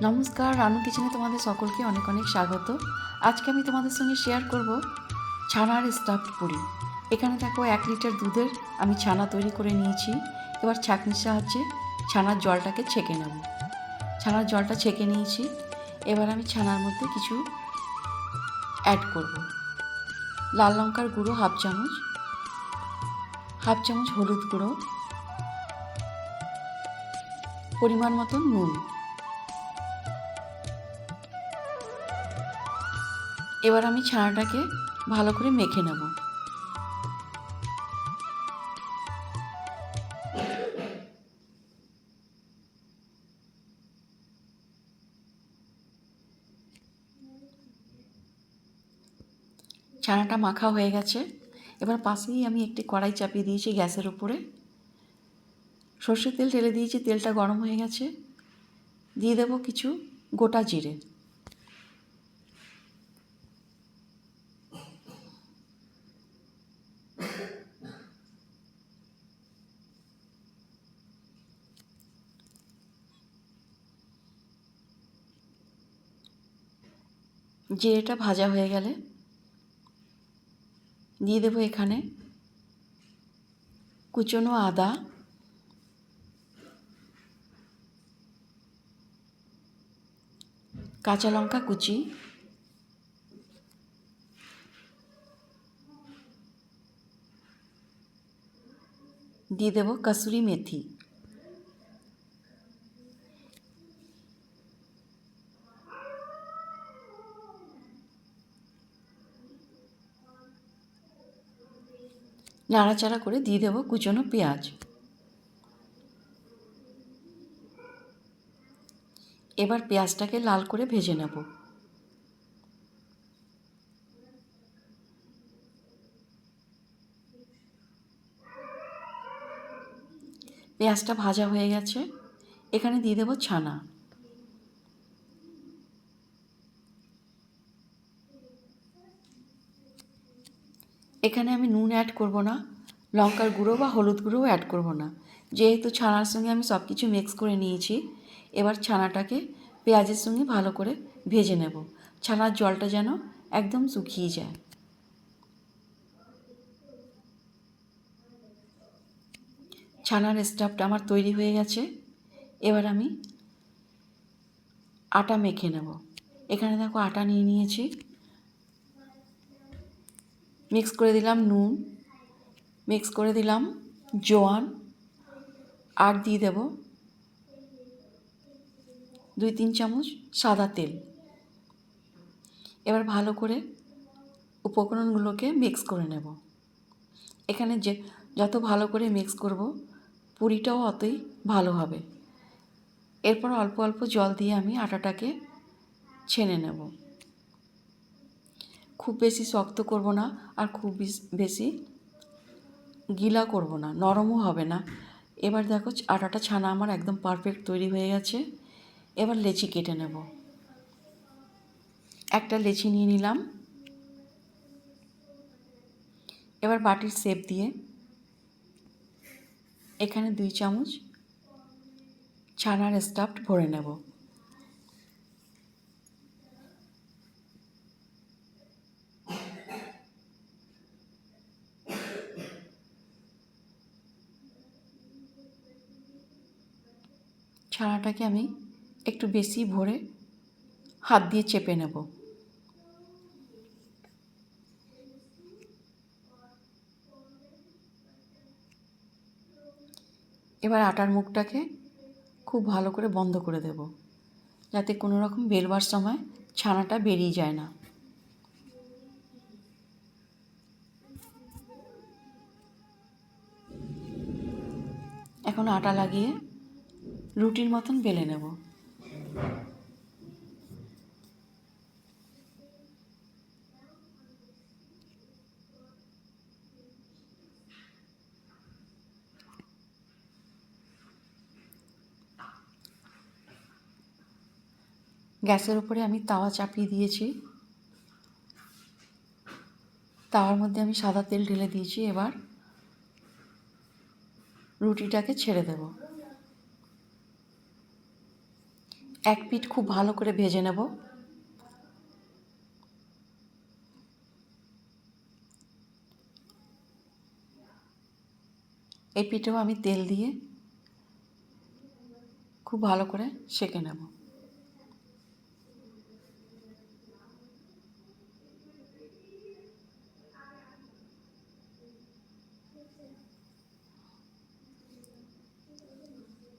নমস্কার, রানু কিচেনে তোমাদের সকলকে অনেক অনেক স্বাগত। আজকে আমি তোমাদের সঙ্গে শেয়ার করব ছানার স্টাফড পুরি। এখানে দেখো 1 লিটার দুধের আমি ছানা তৈরি করে নিয়েছি। এবার ছাঁকনির সাহায্যে ছানার জলটাকে ছেঁকে নেব। ছানার জলটা ছেঁকে নিয়েছি। এবার আমি ছানার মধ্যে কিছু অ্যাড করব। লাল লঙ্কার গুঁড়ো হাফ চামচ হলুদ গুঁড়ো, পরিমাণ মতন নুন। এবার আমি ছানাটাকে ভালো করে মেখে নেব। ছানাটা মাখা হয়ে গেছে। এবার পাশেই আমি একটি কড়াই চাপিয়ে দিয়েছি গ্যাসের উপরে। সর্ষের তেল ঢেলে দিয়েছি, তেলটা গরম হয়ে গেছে। দিয়ে দেব কিছু গোটা জিরে। জিরেটা ভাজা হয়ে গেলে দিয়ে দেব এখানে কুচনো আদা, কাঁচা লঙ্কা কুচি, দিয়ে দেব কসুরি মেথি। নাড়াচাড়া করে দিয়ে দেব কুচনো পেঁয়াজ। এবার পেঁয়াজটাকে লাল করে ভেজে নেব। পেঁয়াজটা ভাজা হয়ে গেছে। এখানে দিয়ে দেব ছানা। এখানে আমি নুন অ্যাড করব না, লঙ্কার গুঁড়ো বা হলুদ গুঁড়োও অ্যাড করব না, যেহেতু ছানার সঙ্গে আমি সব কিছু মিক্স করে নিয়েছি। এবার ছানাটাকে পেঁয়াজের সঙ্গে ভালো করে ভেজে নেব। ছানার জলটা যেন একদম শুকিয়ে যায়। ছানার স্টাফটা আমার তৈরি হয়ে গেছে। এবার আমি আটা মেখে নেব। এখানে দেখো আটা নিয়ে নিয়েছি। মিক্স করে দিলাম নুন, মিক্স করে দিলাম জোয়ান, আর দিয়ে দেব 2-3 চামচ সাদা তেল। এবার ভালো করে উপকরণগুলোকে মিক্স করে নেব। এখানে যত ভালো করে মিক্স করব পুরিটাও অতই ভালো হবে। এরপর অল্প অল্প জল দিয়ে আমি আটাটাকে ছেনে নেব। খুব বেশি শক্ত করব না, আর খুব বেশি গিলা করব না, নরমও হবে না। এবার দেখো আটাটা ছানা আমার একদম পারফেক্ট তৈরি হয়ে গেছে। এবার লেচি কেটে নেব। একটা লেচি নিয়ে নিলাম। এবার বাটির শেপ দিয়ে এখানে 2 চামচ ছানার স্টাফড ভরে নেব। ছানাটাকে আমি একটু বেশি ভরে হাত দিয়ে চেপে নেব। এবার আটার মুখটাকে খুব ভালো করে বন্ধ করে দেব, যাতে কোনো রকম বেলবার সময় ছানাটা বেরিয়ে যায় না। এখন আটা লাগিয়ে রুটির মতন বেলে নেব। গ্যাসের উপরে আমি তাওয়া চাপিয়ে দিয়েছি। তাওয়ার মধ্যে আমি সাদা তেল ঢেলে দিয়েছি। এবার রুটিটাকে ছেড়ে দেব। এক পিঠ খুব ভালো করে ভেজে নেব। এই পিঠেও আমি তেল দিয়ে খুব ভালো করে সেঁকে নেব।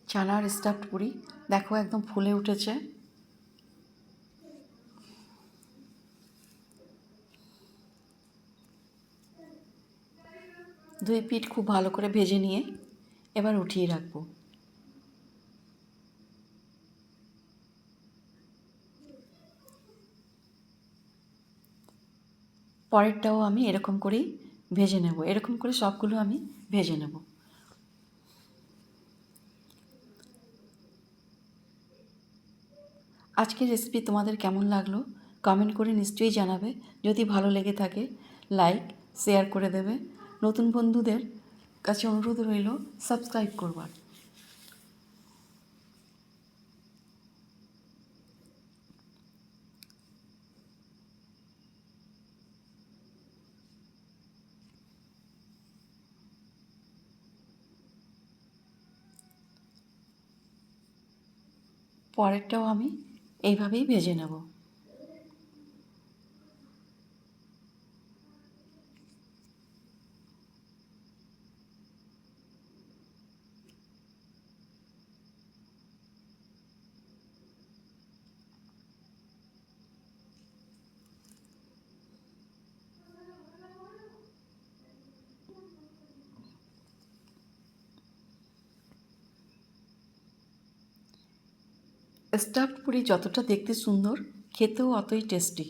ছানার স্টাফড পুরি দেখো একদম ফুলে উঠেছে। দুই পিঠ খুব ভালো করে ভেজে নিয়ে এবার উঠিয়ে রাখবো। পরেরটাও আমি এরকম করেই ভেজে নেব। এরকম করে সবগুলো আমি ভেজে নেব। আজকের রেসিপি তোমাদের কেমন লাগলো কমেন্ট করে নিশ্চয়ই জানাবে। যদি ভালো লেগে থাকে লাইক শেয়ার করে দেবে। নতুন বন্ধুদের কাছে অনুরোধ রইল সাবস্ক্রাইব করবার। পরেরটাও আমি এইভাবেই ভেজে নেব। স্টাফড পুরি যতটা দেখতে সুন্দর খেতেও অতই টেস্টি।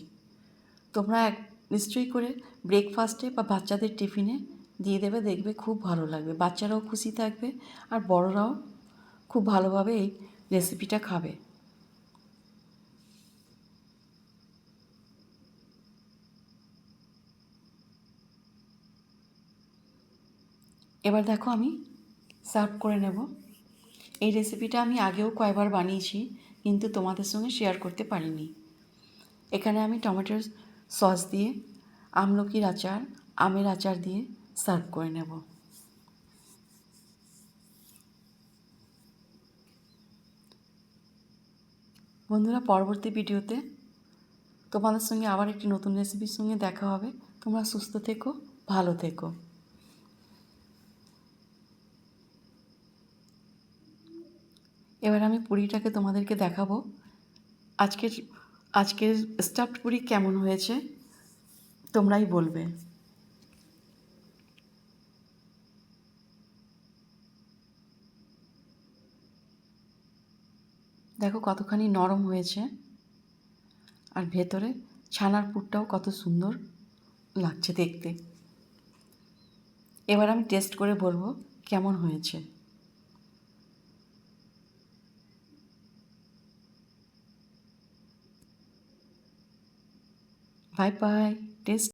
তোমরা নিশ্চয়ই করে ব্রেকফাস্টে বা বাচ্চাদের টিফিনে দিয়ে দেবে, দেখবে খুব ভালো লাগবে। বাচ্চারাও খুশি থাকবে আর বড়রাও খুব ভালোভাবে এই রেসিপিটা খাবে। এবার দেখো আমি সার্ভ করে নেব। এই রেসিপিটা আমি আগেও কয়েকবার বানিয়েছি কিন্তু তোমাদের সঙ্গে শেয়ার করতে পারিনি। এখানে আমি টমেটোর সস দিয়ে, আমলকির আচার, আমের আচার দিয়ে সার্ভ করে নেব। বন্ধুরা, পরবর্তী ভিডিওতে তোমাদের সঙ্গে আবার একটি নতুন রেসিপির সঙ্গে দেখা হবে। তোমরা সুস্থ থেকো, ভালো থেকো। এবার আমি পুরিটাকে তোমাদেরকে দেখাবো। আজকের আজকের স্টাফড পুরি কেমন হয়েছে তোমরাই বলবে। দেখো কতখানি নরম হয়েছে আর ভেতরে ছানার পুরটাও কত সুন্দর লাগছে দেখতে। এবার আমি টেস্ট করে বলবো কেমন হয়েছে। Bye bye. টেস্ট